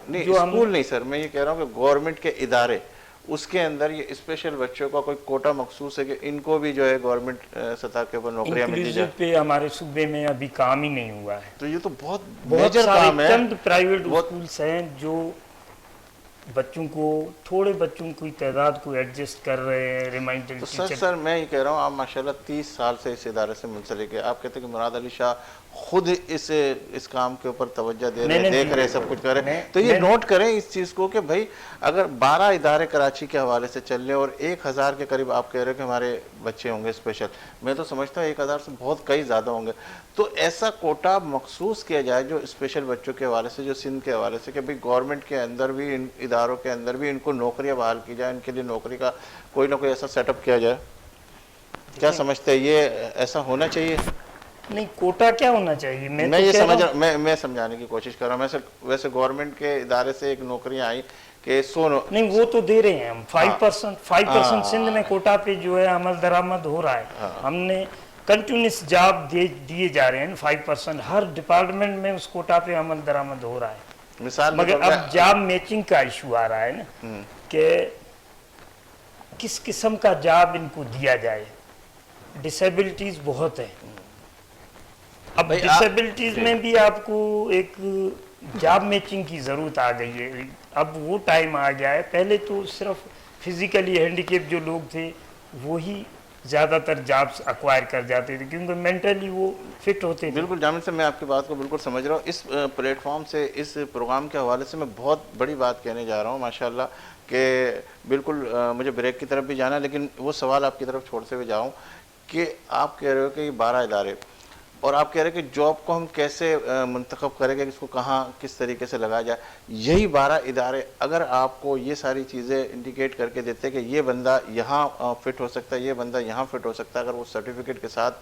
Speaker 1: نہیں, اسکول نہیں سر, میں یہ کہہ رہا ہوں کہ گورنمنٹ کے ادارے, اس کے اندر یہ اسپیشل بچوں کا کوئی کوٹا مخصوص ہے کہ ان کو بھی جو ہے گورنمنٹ سطح کے اوپر نوکریاں ملتی جائے؟
Speaker 2: پہ ہمارے صوبے میں ابھی کام ہی نہیں ہوا ہے.
Speaker 1: تو یہ تو بہت میجر کام ہے.
Speaker 2: چند پرائیویٹ اسکولس ہیں جو بچوں کو, تھوڑے بچوں کی تعداد کو ایڈجسٹ کر رہے ہیں ریمائنڈر ٹیچر.
Speaker 1: سر میں یہ کہہ رہا ہوں, آپ ماشاءاللہ 30 سال سے اس ادارے سے منسلک ہے. آپ کہتے ہیں کہ مراد علی شاہ خود اس کام کے اوپر توجہ دے رہے ہیں, دیکھ رہے ہیں, سب کچھ کر رہے ہیں. تو یہ نوٹ کریں اس چیز کو کہ بھائی اگر 12 ادارے کراچی کے حوالے سے چل رہے اور 1000 کے قریب آپ کہہ رہے ہیں کہ ہمارے بچے ہوں گے اسپیشل, میں تو سمجھتا ہوں 1000 سے بہت کئی زیادہ ہوں گے. تو ایسا کوٹا مخصوص کیا جائے جو اسپیشل بچوں کے حوالے سے, جو سندھ کے حوالے سے, کہ بھئی گورنمنٹ کے اندر بھی, ان اداروں کے اندر بھی ان کو نوکریاں بحال کی جائے, ان کے لیے نوکری کا کوئی نہ کوئی ایسا سیٹ اپ کیا جائے. کیا سمجھتے ہیں, یہ ایسا ہونا چاہیے؟
Speaker 2: نہیں, کوٹا کیا ہونا چاہیے,
Speaker 1: میں یہ سمجھ رہا, میں سمجھانے کی کوشش کر رہا ہوں. ویسے گورنمنٹ کے ادارے سے ایک نوکریاں آئی کہ
Speaker 2: نہیں, وہ تو دے رہے ہیں ہم 5% سندھ میں کوٹا پہ جو ہے عمل درآمد ہو رہا ہے. ہم نے کنٹینیوس جاب دیے جا رہے ہیں 5%, ہر ڈپارٹمنٹ میں اس کوٹا پہ عمل درآمد ہو رہا ہے.
Speaker 1: مثال
Speaker 2: مگر اب جاب میچنگ کا ایشو آ رہا ہے نا, کہ کس قسم کا جاب ان کو دیا جائے. ڈسیبلٹیز بہت ہیں, اب ڈسیبلٹیز میں بھی آپ کو ایک جاب میچنگ کی ضرورت آ گئی ہے. اب وہ ٹائم آ گیا ہے, پہلے تو صرف فزیکلی ہینڈیکیپ جو لوگ تھے وہی زیادہ تر جابس اکوائر کر جاتے تھے کیونکہ مینٹلی وہ فٹ ہوتے تھے.
Speaker 1: بالکل جامد صاحب, میں آپ کی بات کو بالکل سمجھ رہا ہوں. اس پلیٹ فارم سے, اس پروگرام کے حوالے سے میں بہت بڑی بات کہنے جا رہا ہوں ماشاءاللہ, کہ بالکل مجھے بریک کی طرف بھی جانا ہے, لیکن وہ سوال آپ کی طرف چھوڑتے ہوئے جاؤں کہ آپ کہہ رہے ہو کہ یہ 12 ادارے, اور آپ کہہ رہے ہیں کہ جاب کو ہم کیسے منتخب کریں گے، اس کو کہاں کس طریقے سے لگایا جائے، یہی 12 ادارے اگر آپ کو یہ ساری چیزیں انڈیکیٹ کر کے دیتے کہ یہ بندہ یہاں فٹ ہو سکتا ہے، یہ بندہ یہاں فٹ ہو سکتا ہے، اگر وہ سرٹیفکیٹ کے ساتھ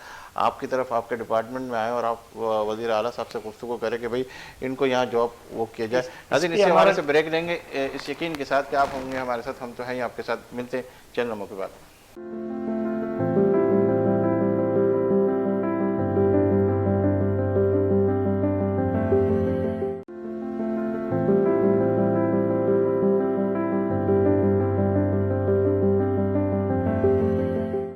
Speaker 1: آپ کی طرف آپ کے ڈپارٹمنٹ میں آئے اور آپ وزیر اعلیٰ صاحب سے گفتگو کریں کہ بھئی ان کو یہاں جاب وہ کیا جائے۔ ناظرین اس حوالے سے بریک لیں گے اس یقین کے ساتھ کہ آپ ہوں گے ہمارے ساتھ، ہم تو ہیں ہی آپ کے ساتھ، ملتے ہیں چند لمحوں کے بعد۔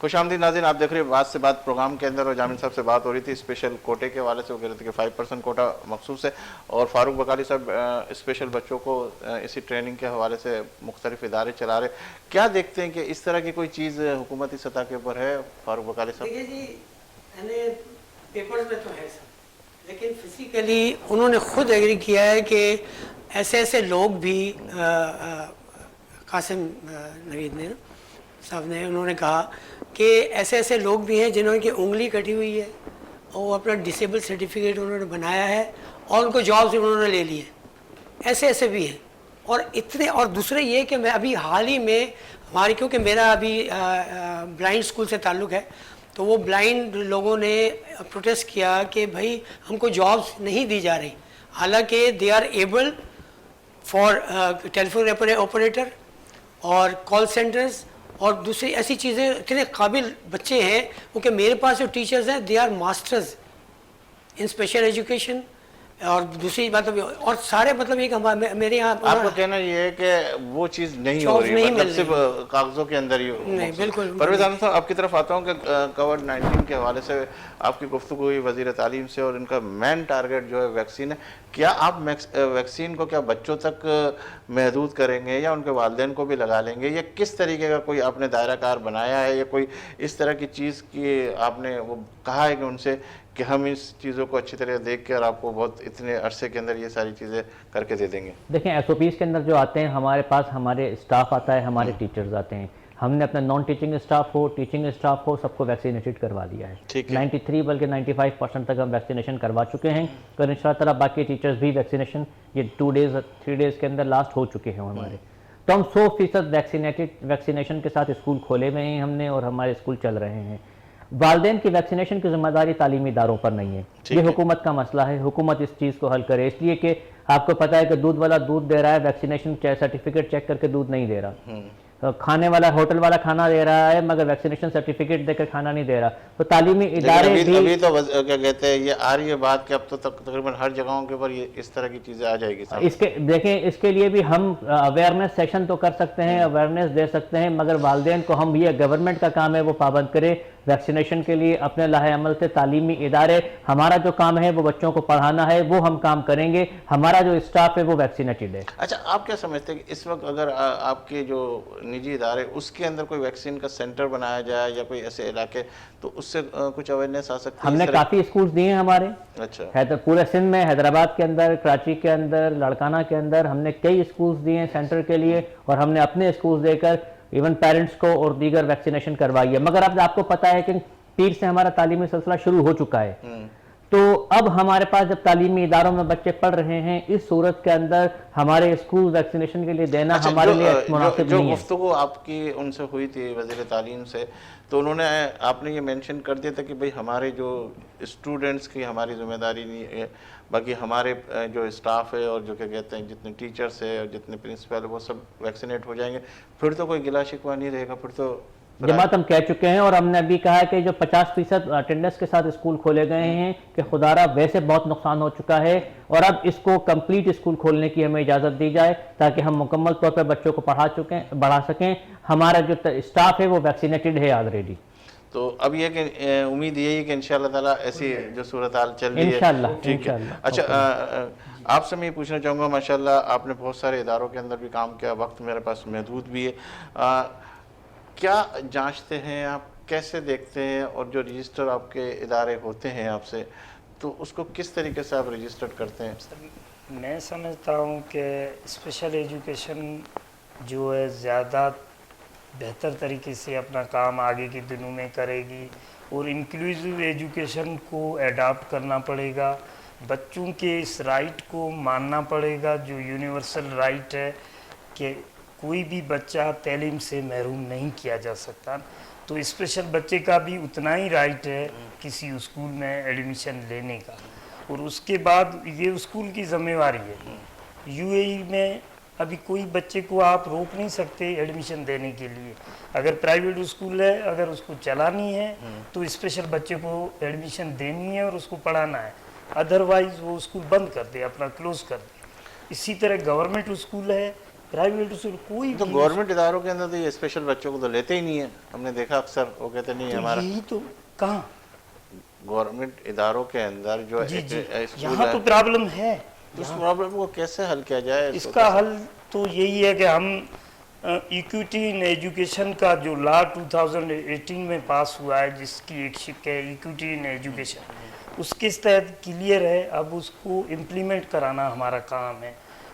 Speaker 1: خوش آمدید ناظرین، آپ دیکھ رہے ہیں بات سے بات پروگرام کے اندر، اور جامن صاحب سے بات ہو رہی تھی اسپیشل کوٹے کے حوالے سے، وہ کہہ رہے تھے کہ 5% کوٹا مخصوص ہے، اور فاروق بقالی صاحب اسپیشل بچوں کو اسی ٹریننگ کے حوالے سے مختلف ادارے چلا رہے، کیا دیکھتے ہیں کہ اس طرح کی کوئی چیز حکومتی سطح کے اوپر ہے فاروق بقالی صاحب؟
Speaker 3: دیکھیے جی، یعنی پیپرز میں تو ہے سب، لیکن فزیکلی انہوں نے خود ایگری کیا ہے کہ ایسے ایسے لوگ بھی، قاسم نوید نے صاحب نے، انہوں نے کہا کہ ایسے ایسے لوگ بھی ہیں جنہوں کی انگلی کٹی ہوئی ہے اور وہ اپنا ڈسیبل سرٹیفکیٹ انہوں نے بنایا ہے اور ان کو جابز انہوں نے لے لیے، ایسے ایسے بھی ہیں۔ اور اتنے، اور دوسرے یہ کہ میں ابھی حال ہی میں ہماری، کیونکہ میرا ابھی بلائنڈ اسکول سے تعلق ہے، تو وہ بلائنڈ لوگوں نے پروٹیسٹ کیا کہ بھائی ہم کو جابز نہیں دی جا رہی، حالانکہ they are able for telephone operator اور کال سینٹرز اور دوسری ایسی چیزیں، اتنے قابل بچے ہیں، کیونکہ میرے پاس جو ٹیچرز ہیں they are masters in special education, اور دوسری بات اور سارے مطلب یہ کہ میرے یہاں
Speaker 1: آپ کا کہنا یہ ہے کہ وہ چیز نہیں ہو رہی، مطلب صرف کاغذوں کے اندر ہی؟
Speaker 3: نہیں، بالکل۔
Speaker 1: پرویز احمد صاحب آپ کی طرف آتا ہوں کہ کووڈ-19 کے حوالے سے آپ کی گفتگو ہوئی وزیر تعلیم سے، اور ان کا مین ٹارگٹ جو ہے ویکسین ہے، کیا آپ ویکسین کو کیا بچوں تک محدود کریں گے یا ان کے والدین کو بھی لگا لیں گے، یا کس طریقے کا کوئی آپ نے دائرہ کار بنایا ہے، یا کوئی اس طرح کی چیز کی آپ نے وہ کہا ہے کہ ان سے کہ ہم اس چیزوں کو اچھی طرح دیکھ کے اور آپ کو بہت اتنے عرصے کے اندر یہ ساری چیزیں کر کے دے دیں گے؟
Speaker 4: دیکھیں ایس او پیز کے اندر جو آتے ہیں ہمارے پاس، ہمارے اسٹاف آتا ہے، ہمارے ٹیچرز آتے ہیں، ہم نے اپنا نان ٹیچنگ اسٹاف ہو، ٹیچنگ اسٹاف ہو، سب کو ویکسینیٹڈ کروا دیا ہے۔ 93 بلکہ 95% تک ہم ویکسینیشن کروا چکے ہیں، اور ان شاء اللہ تعالیٰ باقی ٹیچرز بھی ویکسینیشن یہ 3 ڈیز کے اندر لاسٹ ہو چکے ہیں ہمارے، تو ہم 100% ویکسینیشن کے ساتھ اسکول کھولے ہوئے ہیں ہم نے، اور ہمارے اسکول چل رہے ہیں۔ والدین کی ویکسینیشن کی ذمہ داری تعلیمی اداروں پر نہیں ہے، یہ حکومت کا مسئلہ ہے، حکومت اس چیز کو حل کرے، اس لیے کہ آپ کو پتہ ہے کہ دودھ والا دودھ دے رہا ہے، ویکسینیشن سرٹیفکیٹ چیک کر کے دودھ نہیں دے رہا، کھانے والا ہوٹل والا کھانا دے رہا ہے مگر ویکسینیشن سرٹیفکیٹ دے کر کھانا نہیں دے رہا، تو تعلیمی ادارے بھی
Speaker 1: ابھی تو کیا کہتے ہیں یہ آ رہی ہے بات کہ اب تو تقریباً ہر جگہوں کے اوپر یہ اس طرح کی چیزیں آ جائے گی۔
Speaker 4: اس کے دیکھیں، اس کے لیے بھی ہم اویئرنیس سیشن تو کر سکتے ہیں، اویئرنیس دے سکتے ہیں، مگر والدین کو ہم، یہ گورنمنٹ کا کام ہے وہ پابند کرے ویکسینیشن کے لیے اپنے لاہے عمل سے۔ تعلیمی ادارے، ہمارا جو کام ہے وہ بچوں کو پڑھانا ہے، وہ ہم کام کریں گے، ہمارا جو اسٹاف ہے وہ ویکسینیٹڈ ہے۔
Speaker 1: اچھا، آپ کیا سمجھتے ہیں کہ اس وقت اگر آپ کے جو نجی ادارے اس کے اندر کوئی ویکسین کا سینٹر بنایا جائے یا کوئی ایسے علاقے، تو اس سے کچھ اویئرنیس آ سکتی ہے؟
Speaker 4: ہم نے کافی اسکولز دیے ہیں ہمارے،
Speaker 1: اچھا،
Speaker 4: پورے سندھ میں، حیدرآباد کے اندر، کراچی کے اندر، لاڑکانہ کے اندر ہم نے کئی اسکولز دیے ہیں سینٹر کے لیے، اور ہم نے اپنے اسکولز دے کر ایون پیرنٹس کو اور دیگر ویکسینیشن کروائی ہے۔ مگر اب آپ کو پتہ ہے کہ پیر سے ہمارا تعلیمی سلسلہ شروع ہو چکا ہے، تو اب ہمارے پاس جب تعلیمی اداروں میں بچے پڑھ رہے ہیں، اس صورت کے اندر ہمارے اسکول ویکسینیشن کے لیے دینا ہمارے لیے مناسب
Speaker 1: جو
Speaker 4: نہیں ہے۔
Speaker 1: گفتگو آپ کی ان سے ہوئی تھی وزیر تعلیم سے، تو انہوں نے، آپ نے یہ مینشن کر دیا تھا کہ بھئی ہمارے جو اسٹوڈنٹس کی ہماری ذمہ داری نہیں ہے، باقی ہمارے جو اسٹاف ہے اور جو کہ کہتے ہیں جتنے ٹیچرس ہے اور جتنے پرنسپل ہے وہ سب ویکسینیٹ ہو جائیں گے، پھر تو کوئی گلا شکوہ نہیں رہے گا، پھر تو
Speaker 4: یہ بات ہم کہہ چکے ہیں، اور ہم نے ابھی کہا ہے کہ جو 50% اٹینڈنس کے ساتھ اسکول کھولے گئے ہیں کہ خدارہ ویسے بہت نقصان ہو چکا ہے، اور اب اس کو کمپلیٹ اسکول کھولنے کی ہمیں اجازت دی جائے تاکہ ہم مکمل طور پر بچوں کو بڑھا سکیں۔ ہمارا جو اسٹاف ہے وہ ویکسینیٹڈ ہے آلریڈی۔
Speaker 1: تو اب یہ کہ امید یہی ہے کہ انشاءاللہ تعالیٰ ایسی جو صورتحال چل رہی ہے
Speaker 4: انشاءاللہ،
Speaker 1: ٹھیک ہے۔ اچھا، آپ سے میں یہ پوچھنا چاہوں گا، ماشاءاللہ آپ نے بہت سارے اداروں کے اندر بھی کام کیا، وقت میرے پاس محدود بھی ہے، کیا جانچتے ہیں آپ، کیسے دیکھتے ہیں، اور جو رجسٹر آپ کے ادارے ہوتے ہیں آپ سے، تو اس کو کس طریقے سے آپ رجسٹرڈ کرتے ہیں؟
Speaker 2: میں سمجھتا ہوں کہ اسپیشل ایجوکیشن جو ہے زیادہ بہتر طریقے سے اپنا کام آگے کے دنوں میں کرے گی، اور انکلوزیو ایجوکیشن کو اڈاپٹ کرنا پڑے گا. بچوں کے اس رائٹ کو ماننا پڑے گا جو یونیورسل رائٹ ہے کہ کوئی بھی بچہ تعلیم سے محروم نہیں کیا جا سکتا. تو اسپیشل بچے کا بھی اتنا ہی رائٹ ہے کسی اسکول میں ایڈمیشن لینے کا. اور اس کے بعد یہ اسکول کی ذمہ داری ہے. یو اے ای میں ابھی کوئی بچے کو آپ روک نہیں سکتے ایڈمیشن دینے کے لیے. اگر پرائیویٹ اسکول ہے اگر اس کو چلانی ہے تو اسپیشل بچے کو ایڈمیشن دینی ہے اور اس کو پڑھانا ہے. ادروائز وہ اسکول بند کر دے, اپنا کلوز کر دے. اسی طرح گورنمنٹ اسکول ہے, پرائیویٹ اسکول, کوئی
Speaker 1: تو
Speaker 2: بھی
Speaker 1: گورنمنٹ اداروں کے اندر تو یہ اسپیشل بچوں کو تو لیتے ہی نہیں ہیں. ہم نے دیکھا اکثر وہ کہتے نہیں
Speaker 2: تو
Speaker 1: ہمارا
Speaker 2: یہی تو کہاں
Speaker 1: گورنمنٹ اداروں کے اندر جو
Speaker 2: جی جی
Speaker 1: اسکول
Speaker 2: یہاں
Speaker 1: ہے
Speaker 2: تو پرابلم ہے.
Speaker 1: اس پرابلم کو کیسے حل کیا جائے؟
Speaker 2: اس کا حل تو یہی ہے کہ ہم ایکوٹی ان ایجوکیشن کا جو لا 2018 میں پاس ہوا ہے جس کی ایک شق ہے ایکوٹی ان ایجوکیشن, اس کے تحت کلیئر ہے. اب اس کو امپلیمنٹ کرانا ہمارا کام ہے.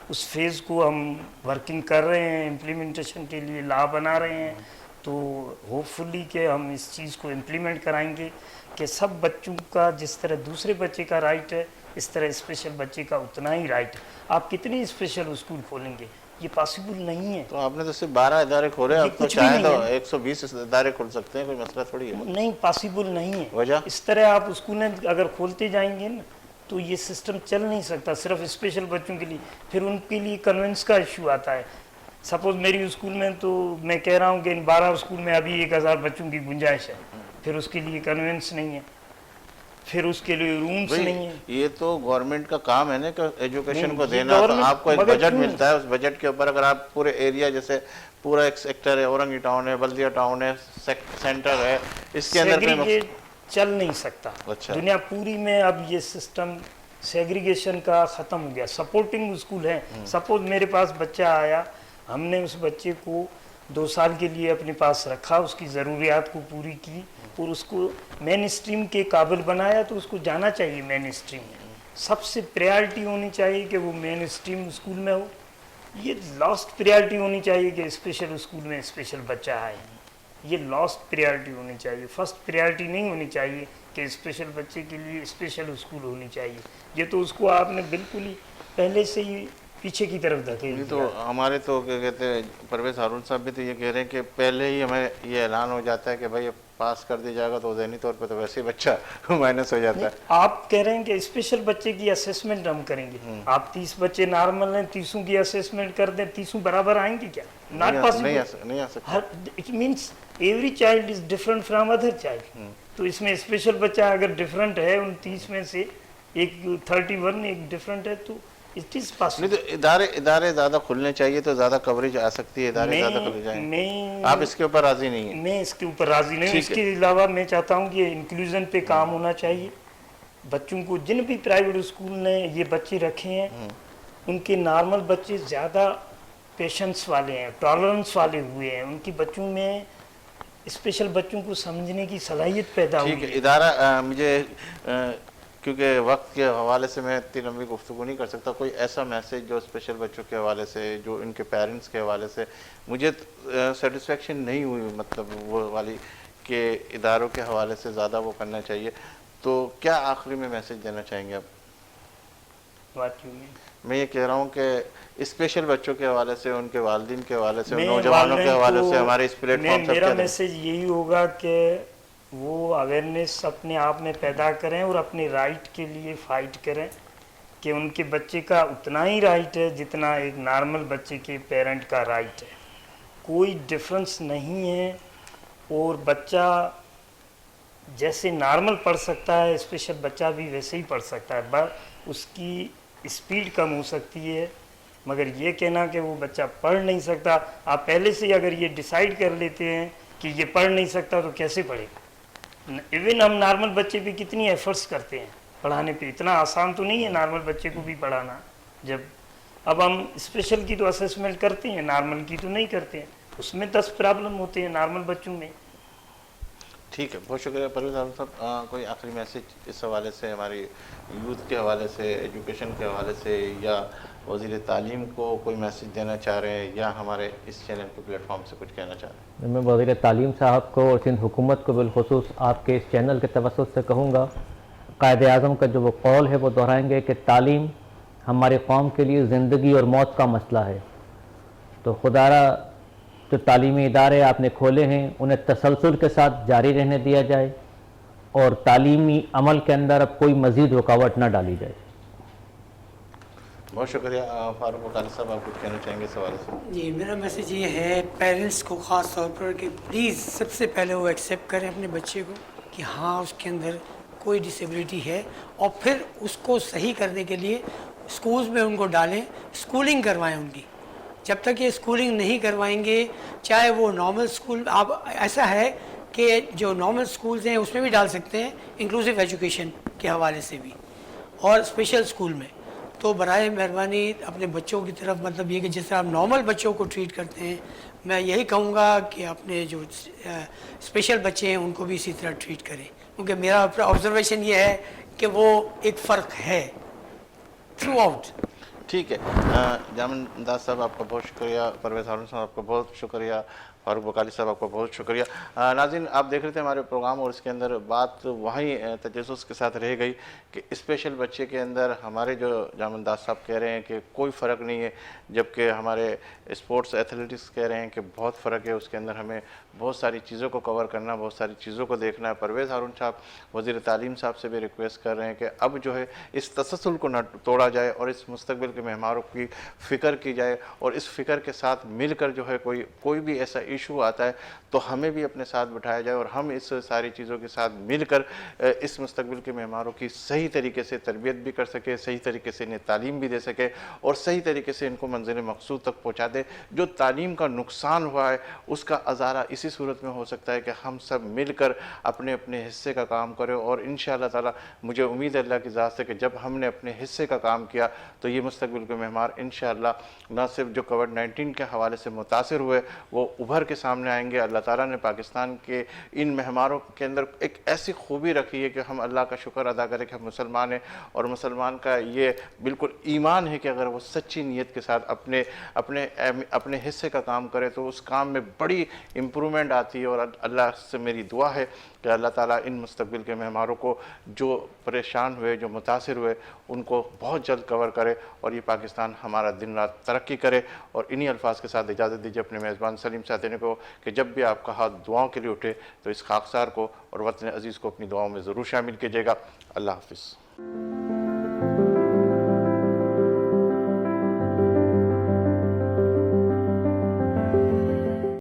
Speaker 2: اس فیز کو ہم ورکنگ کر رہے ہیں, امپلیمنٹیشن کے لیے لا بنا رہے ہیں. تو ہوپ فلی کہ ہم اس چیز کو امپلیمنٹ کرائیں گے کہ سب بچوں کا جس طرح دوسرے بچے کا رائٹ ہے اس طرح اسپیشل بچے کا اتنا ہی رائٹ ہے. آپ کتنے اسپیشل اسکول کھولیں گے؟ یہ پاسبل نہیں ہے.
Speaker 1: تو آپ نے تو صرف 12 ادارے کھولے,
Speaker 2: یہ
Speaker 1: اب تو
Speaker 2: کچھ بھی
Speaker 1: چاہیں تو
Speaker 2: نہیں ہے.
Speaker 1: 120 ادارے کھول سکتے ہیں, کوئی مسئلہ تھوڑی ہے.
Speaker 2: نہیں, پاسبل نہیں ہے.
Speaker 1: وجہ
Speaker 2: اس طرح آپ اسکولیں اگر کھولتے جائیں گے نا تو یہ سسٹم چل نہیں سکتا صرف اسپیشل بچوں کے لیے. پھر ان کے لیے کنوینس کا ایشو آتا ہے. سپوز میری اسکول میں تو میں کہہ رہا ہوں کہ ان 12 اسکول میں ابھی 1000 بچوں کی گنجائش ہے. پھر اس کے لیے کنوینس نہیں ہے, پھر اس کے لیے رومس نہیں ہیں.
Speaker 1: یہ تو گورنمنٹ کا کام ہے نا کہ ایجوکیشن
Speaker 2: نہیں,
Speaker 1: کو
Speaker 2: یہ
Speaker 1: دینا. تو
Speaker 2: government-
Speaker 1: آپ کو ایک
Speaker 2: مگر
Speaker 1: بجٹ
Speaker 2: کیوں؟
Speaker 1: ملتا ہے, اس بجٹ کے اوپر اگر آپ پورے ایریا جیسے پورا ایک سیکٹر ہے, اورنگی ٹاؤن ہے, بلدیہ ٹاؤن ہے, سینٹر ہے, اس کے اندر
Speaker 2: سیگریگیٹ چل نہیں سکتا.
Speaker 1: اچھا.
Speaker 2: دنیا پوری میں اب یہ سسٹم سیگریگیشن کا ختم ہو گیا. سپورٹنگ اسکول ہیں. سپوز میرے پاس بچہ آیا, ہم نے اس بچے کو 2 سال کے لیے اپنے پاس رکھا, اس کی ضروریات کو پوری کی اور اس کو مین اسٹریم کے قابل بنایا, تو اس کو جانا چاہیے مین اسٹریم میں. سب سے پریارٹی ہونی چاہیے کہ وہ مین اسٹریم اسکول میں ہو. یہ لاسٹ پریارٹی ہونی چاہیے کہ اسپیشل اسکول میں اسپیشل بچہ آئے. یہ لاسٹ پریارٹی ہونی چاہیے. فرسٹ پریارٹی نہیں ہونی چاہیے کہ اسپیشل بچے کے لیے اسپیشل اسکول ہونی چاہیے. یہ تو اس کو آپ نے بالکل ہی پہلے سے ہی پیچھے کی طرف دھکیل
Speaker 1: یہ
Speaker 2: دیا.
Speaker 1: تو ہمارے تو کیا کہتے ہیں پرویز ہارون صاحب بھی تو یہ کہہ رہے ہیں کہ پہلے ہی ہمیں یہ اعلان ہو جاتا ہے کہ بھائی پاس کر دیا جائے گا تو ذہنی طور پہ تو ویسے ہی بچہ مائنس ہو جاتا ہے.
Speaker 2: آپ کہہ رہے ہیں کہ اسپیشل بچے کی اسیسمنٹ ہم کریں گے. آپ 30 بچے نارمل ہیں, 30 کی اسیسمنٹ کر دیں, 30 برابر آئیں گے کیا؟ Not possible.
Speaker 1: نہیں آ سکتا.
Speaker 2: It means every child is different from other child. تو اس میں اسپیشل بچہ اگر ڈفرنٹ ہے ان 30 میں سے ایک 31 ایک ڈفرنٹ ہے تو اٹ از پاسبل.
Speaker 1: نہیں تو ادارے زیادہ کھلنے چاہیے تو زیادہ کوریج آ سکتی ہے. ادارے زیادہ کھلے جائیں. آپ اس کے اوپر راضی نہیں ہیں؟
Speaker 2: میں اس کے اوپر راضی نہیں ہوں. اس کے علاوہ میں چاہتا ہوں کہ انکلوژن پہ کام ہونا چاہیے. بچوں کو جن بھی پرائیویٹ اسکول نے یہ بچے رکھے ہیں ان کے نارمل بچے زیادہ پیشنس والے ہیں, ٹالرنس والے ہوئے ہیں. ان کی بچوں میں اسپیشل بچوں کو سمجھنے کی صلاحیت پیدا ہوئی
Speaker 1: ٹھیک ہے. ادارہ مجھے کیونکہ وقت کے حوالے سے میں اتنی لمبی گفتگو نہیں کر سکتا, کوئی ایسا میسیج جو اسپیشل بچوں کے حوالے سے, جو ان کے پیرنٹس کے حوالے سے مجھے سیٹسفیکشن نہیں ہوئی, مطلب وہ والی کہ اداروں کے حوالے سے زیادہ وہ کرنا چاہیے, تو کیا آخری میں میسیج دینا چاہیں گے آپ؟ میں یہ کہہ رہا ہوں کہ اسپیشل بچوں کے حوالے سے, ان کے والدین کے حوالے سے, نوجوانوں کے حوالے سے ہمارے اس پلیٹ فارم سے
Speaker 2: میرا میسیج یہی ہوگا کہ وہ اویئرنیس اپنے آپ میں پیدا کریں اور اپنے رائٹ کے لیے فائٹ کریں کہ ان کے بچے کا اتنا ہی رائٹ ہے جتنا ایک نارمل بچے کے پیرنٹ کا رائٹ ہے. کوئی ڈفرنس نہیں ہے. اور بچہ جیسے نارمل پڑھ سکتا ہے اسپیشل بچہ بھی ویسے ہی پڑھ سکتا ہے. بس اس کی اسپیڈ کم ہو سکتی ہے, مگر یہ کہنا کہ وہ بچہ پڑھ نہیں سکتا, آپ پہلے سے اگر یہ ڈیسائیڈ کر لیتے ہیں کہ یہ پڑھ نہیں سکتا تو کیسے پڑھے گا؟ ایون ہم نارمل بچے بھی کتنی ایفرٹس کرتے ہیں پڑھانے پہ. اتنا آسان تو نہیں ہے نارمل بچے کو بھی پڑھانا. جب اب ہم اسپیشل کی تو اسیسمنٹ کرتے ہیں, نارمل کی تو نہیں کرتے ہیں. اس میں 10 پرابلم ہوتے ہیں نارمل بچوں میں.
Speaker 1: ٹھیک ہے, بہت شکریہ پرویز ہارون صاحب. کوئی آخری میسیج اس حوالے سے, ہماری یوتھ کے حوالے سے, ایجوکیشن کے حوالے سے, یا وزیر تعلیم کو کوئی میسیج دینا چاہ رہے ہیں یا ہمارے اس چینل کے پلیٹ فارم سے کچھ کہنا چاہ رہے ہیں؟
Speaker 4: میں وزیر تعلیم صاحب کو اور سندھ حکومت کو بالخصوص آپ کے اس چینل کے توسط سے کہوں گا، قائد اعظم کا جو وہ قول ہے وہ دہرائیں گے کہ تعلیم ہماری قوم کے لیے زندگی اور موت کا مسئلہ ہے. تو خدارا جو تعلیمی ادارے آپ نے کھولے ہیں انہیں تسلسل کے ساتھ جاری رہنے دیا جائے اور تعلیمی عمل کے اندر اب کوئی مزید رکاوٹ نہ ڈالی جائے.
Speaker 1: بہت شکریہ. فاروق وکالی صاحب آپ کچھ کہنا چاہیں گے اس حوالے سے؟
Speaker 3: جی، میرا میسیج یہ ہے پیرنٹس کو خاص طور پر کہ پلیز سب سے پہلے وہ ایکسیپٹ کریں اپنے بچے کو کہ ہاں اس کے اندر کوئی ڈسیبلٹی ہے، اور پھر اس کو صحیح کرنے کے لیے اسکولز میں ان کو ڈالیں، اسکولنگ کروائیں ان کی. جب تک یہ اسکولنگ نہیں کروائیں گے، چاہے وہ نارمل اسکول، آپ ایسا ہے کہ جو نارمل اسکولز ہیں اس میں بھی ڈال سکتے ہیں انکلوسیو ایجوکیشن کے حوالے سے بھی، اور اسپیشل اسکول میں. تو برائے مہربانی اپنے بچوں کی طرف، مطلب یہ کہ جس طرح آپ نارمل بچوں کو ٹریٹ کرتے ہیں، میں یہی کہوں گا کہ اپنے جو اسپیشل بچے ہیں ان کو بھی اسی طرح ٹریٹ کریں، کیونکہ میرا آبزرویشن یہ ہے کہ وہ ایک فرق ہے تھرو آؤٹ.
Speaker 1: ٹھیک ہے. جامن انداز صاحب آپ کا بہت شکریہ. پرویز ہارون صاحب آپ کا بہت شکریہ. فاروق وکالی صاحب آپ کا بہت شکریہ. ناظرین، آپ دیکھ رہے تھے ہمارے پروگرام اور اس کے اندر بات وہیں تجسس کے ساتھ رہ گئی کہ اسپیشل بچے کے اندر ہمارے جو جامن انداز صاحب کہہ رہے ہیں کہ کوئی فرق نہیں ہے، جبکہ ہمارے اسپورٹس ایتھلیٹکس کہہ رہے ہیں کہ بہت فرق ہے. اس کے اندر ہمیں بہت ساری چیزوں کو کور کرنا، بہت ساری چیزوں کو دیکھنا ہے. پرویز ہارون صاحب وزیر تعلیم صاحب سے بھی ریکویسٹ کر رہے ہیں کہ اب جو ہے اس تسلسل کو نہ توڑا جائے اور اس مستقبل کے مہمانوں کی فکر کی جائے، اور اس فکر کے ساتھ مل کر جو ہے کوئی بھی ایسا ایشو آتا ہے تو ہمیں بھی اپنے ساتھ بٹھایا جائے اور ہم اس ساری چیزوں کے ساتھ مل کر اس مستقبل کے مہمانوں کی صحیح طریقے سے تربیت بھی کر سکے، صحیح طریقے سے انہیں تعلیم بھی دے سکے اور صحیح طریقے سے ان کو منزل مقصود تک پہنچا دے. جو تعلیم کا نقصان ہوا ہے اس کا ازالہ اسی صورت میں ہو سکتا ہے کہ ہم سب مل کر اپنے اپنے حصے کا کام کریں، اور انشاءاللہ تعالی مجھے امید ہے اللہ کی ذات سے کہ جب ہم نے اپنے حصے کا کام کیا تو یہ مستقبل کے مہمان انشاءاللہ نہ صرف جو کووڈ-19 کے حوالے سے متاثر ہوئے وہ ابھر کے سامنے آئیں گے. اللہ تعالیٰ نے پاکستان کے ان مہمانوں کے اندر ایک ایسی خوبی رکھی ہے کہ ہم اللہ کا شکر ادا کریں کہ ہم مسلمان ہیں، اور مسلمان کا یہ بالکل ایمان ہے کہ اگر وہ سچی نیت کے ساتھ اپنے حصے کا کام کرے تو اس کام میں بڑی امپرومنٹ آتی ہے. اور اللہ سے میری دعا ہے کہ اللہ تعالیٰ ان مستقبل کے مہمانوں کو جو پریشان ہوئے، جو متاثر ہوئے، ان کو بہت جلد کور کرے اور یہ پاکستان ہمارا دن رات ترقی کرے. اور انہی الفاظ کے ساتھ اجازت دیجیے اپنے میزبان سلیم ساتھیوں کو کہ جب بھی آپ کا ہاتھ دعاؤں کے لیے اٹھے تو اس خاکسار کو اور وطن عزیز کو اپنی دعاؤں میں ضرور شامل کیجیے گا. اللہ حافظ.